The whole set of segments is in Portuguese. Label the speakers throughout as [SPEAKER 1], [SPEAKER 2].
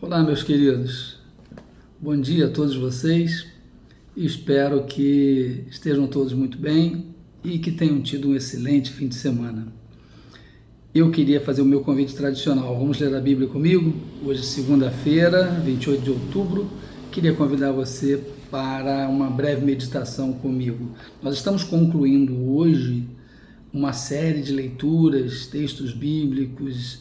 [SPEAKER 1] Olá, meus queridos. Bom dia a todos vocês. Espero que estejam todos muito bem e que tenham tido um excelente fim de semana. Eu queria fazer o meu convite tradicional. Vamos ler a Bíblia comigo? Hoje é segunda-feira, 28 de outubro. Queria convidar você para uma breve meditação comigo. Nós estamos concluindo hoje uma série de leituras, textos bíblicos,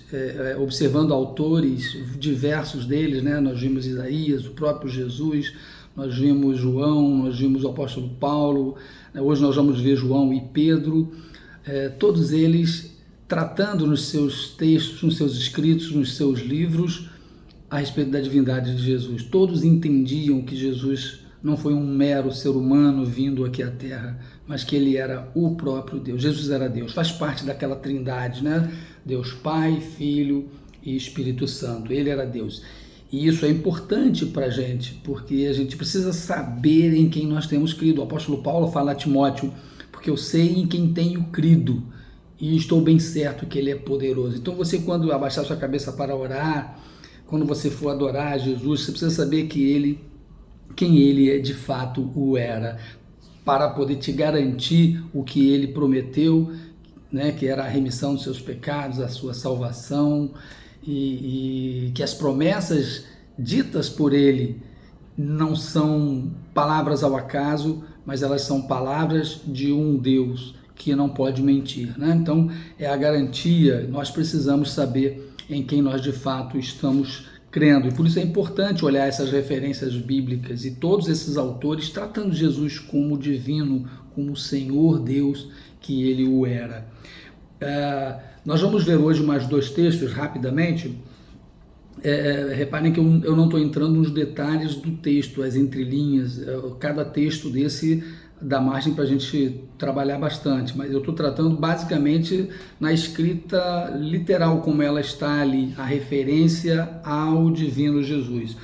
[SPEAKER 1] observando autores, diversos deles, né? Nós vimos Isaías, o próprio Jesus, nós vimos João, nós vimos o apóstolo Paulo, hoje nós vamos ver João e Pedro, todos eles tratando nos seus textos, nos seus escritos, nos seus livros, a respeito da divindade de Jesus. Todos entendiam que Jesus não foi um mero ser humano vindo aqui à Terra, mas que ele era o próprio Deus. Jesus era Deus, faz parte daquela trindade, né? Deus Pai, Filho e Espírito Santo. Ele era Deus. E isso é importante para a gente, porque a gente precisa saber em quem nós temos crido. O apóstolo Paulo fala a Timóteo, porque eu sei em quem tenho crido e estou bem certo que ele é poderoso. Então você, quando abaixar sua cabeça para orar, quando você for adorar Jesus, você precisa saber que quem ele é de fato o era, para poder te garantir o que ele prometeu, né, que era a remissão dos seus pecados, a sua salvação, e que as promessas ditas por ele não são palavras ao acaso, mas elas são palavras de um Deus que não pode mentir, né? Então é a garantia. Nós precisamos saber em quem nós de fato estamos crendo, e por isso é importante olhar essas referências bíblicas e todos esses autores tratando Jesus como divino, como Senhor Deus que ele o era. Nós vamos ver hoje mais dois textos rapidamente. Reparem que eu não estou entrando nos detalhes do texto, as entrelinhas, cada texto desse dá margem para a gente trabalhar bastante, mas eu estou tratando basicamente na escrita literal, como ela está ali, a referência ao divino Jesus.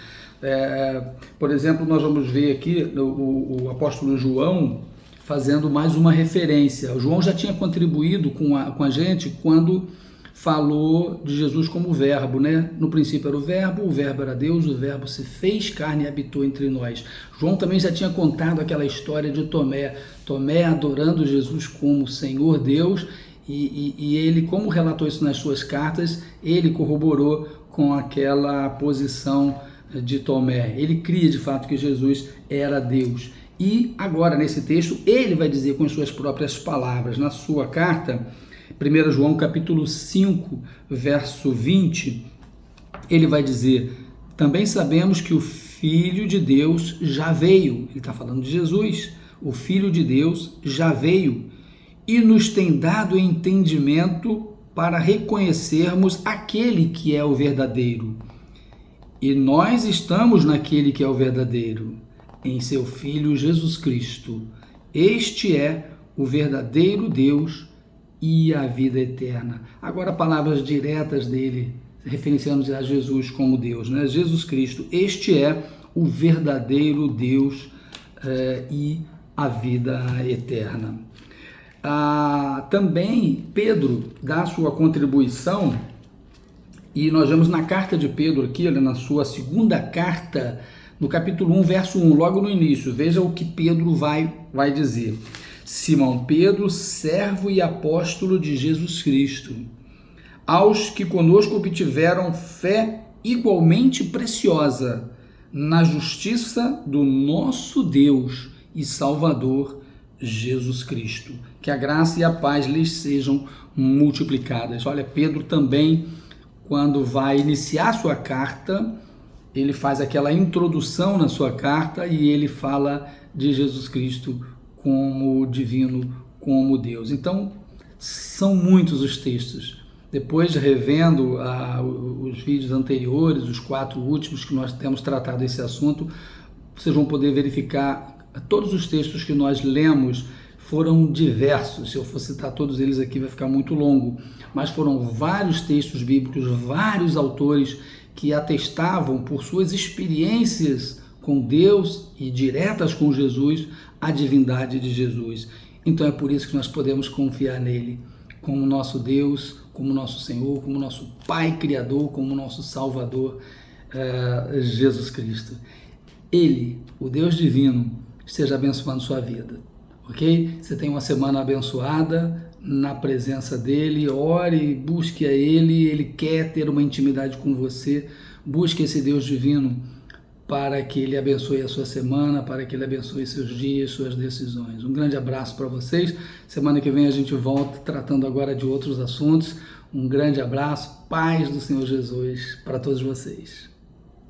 [SPEAKER 1] Por exemplo, nós vamos ver aqui o apóstolo João fazendo mais uma referência. O João já tinha contribuído com a gente quando falou de Jesus como verbo, né? No princípio era o verbo era Deus, o verbo se fez carne e habitou entre nós. João também já tinha contado aquela história de Tomé adorando Jesus como Senhor Deus, e ele, como relatou isso nas suas cartas, ele corroborou com aquela posição de Tomé. Ele cria de fato que Jesus era Deus. E agora, nesse texto, ele vai dizer com as suas próprias palavras, na sua carta, 1 João capítulo 5, verso 20, ele vai dizer: também sabemos que o Filho de Deus já veio, ele está falando de Jesus, o Filho de Deus já veio e nos tem dado entendimento para reconhecermos aquele que é o verdadeiro. E nós estamos naquele que é o verdadeiro, em seu Filho Jesus Cristo. Este é o verdadeiro Deus e a vida eterna. Agora, palavras diretas dele, referenciando a Jesus como Deus, né? Jesus Cristo, este é o verdadeiro Deus e a vida eterna. Também Pedro dá a sua contribuição, e nós vemos na carta de Pedro aqui, na sua segunda carta, no capítulo 1, verso 1, logo no início, veja o que Pedro vai dizer. Simão Pedro, servo e apóstolo de Jesus Cristo, aos que conosco obtiveram fé igualmente preciosa na justiça do nosso Deus e Salvador Jesus Cristo. Que a graça e a paz lhes sejam multiplicadas. Olha, Pedro também, quando vai iniciar sua carta, ele faz aquela introdução na sua carta e ele fala de Jesus Cristo como divino, como Deus. Então, são muitos os textos. Depois, revendo os vídeos anteriores, os 4 últimos que nós temos tratado esse assunto, vocês vão poder verificar todos os textos que nós lemos. Foram diversos, se eu for citar todos eles aqui vai ficar muito longo, mas foram vários textos bíblicos, vários autores que atestavam por suas experiências com Deus e diretas com Jesus, a divindade de Jesus. Então é por isso que nós podemos confiar nele como nosso Deus, como nosso Senhor, como nosso Pai Criador, como nosso Salvador. Jesus Cristo. Ele, o Deus divino, esteja abençoando sua vida, ok? Você tem uma semana abençoada na presença dele, ore, busque a ele quer ter uma intimidade com você, busque esse Deus divino para que ele abençoe a sua semana, para que ele abençoe seus dias, suas decisões. Um grande abraço para vocês. Semana que vem a gente volta tratando agora de outros assuntos. Um grande abraço, paz do Senhor Jesus para todos vocês.